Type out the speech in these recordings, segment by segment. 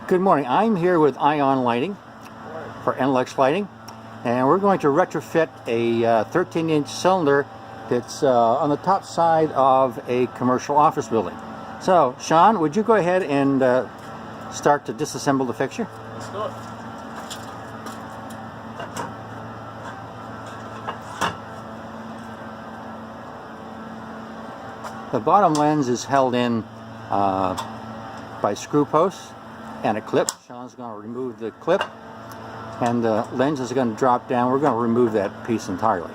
Good morning. I'm here with Ion Lighting for enLux Lighting, and we're going to retrofit a 13-inch cylinder that's on the top side of a commercial office building. So, Sean, would you go ahead and start to disassemble the fixture? Let's do it. The bottom lens is held in by screw posts and a clip. Sean's going to remove the clip, and the lens is going to drop down. We're going to remove that piece entirely.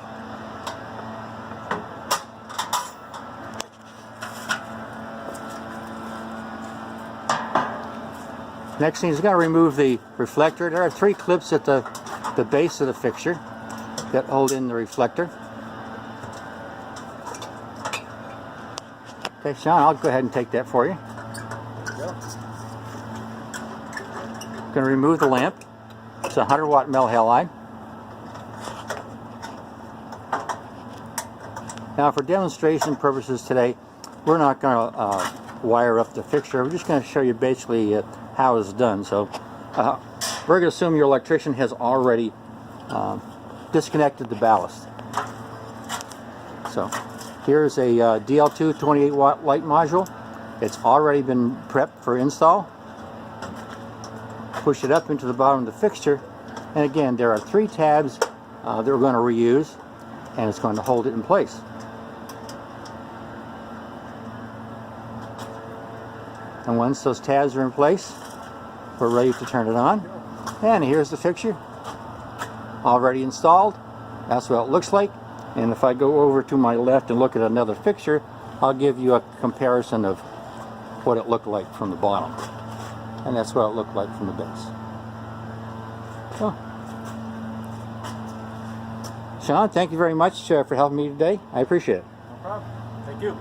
Next thing is going to remove the reflector. There are 3 clips at the base of the fixture that hold in the reflector. Okay, Sean, I'll go ahead and take that for you. Going to remove the lamp. It's a 100-watt mel halide. Now, for demonstration purposes today, we're not going to wire up the fixture. We're just going to show you basically how it's done. So, we're going to assume your electrician has already disconnected the ballast. So, here's a DL2e 28-watt light module. It's already been prepped for install. Push it up into the bottom of the fixture, and again, there are 3 tabs that we're going to reuse, and it's going to hold it in place. And once those tabs are in place, we're ready to turn it on. And here's the fixture, already installed. That's what it looks like. And if I go over to my left and look at another fixture, I'll give you a comparison of what it looked like from the bottom. And that's what it looked like from the base. So, Sean, thank you very much for helping me today. I appreciate it. No problem. Thank you.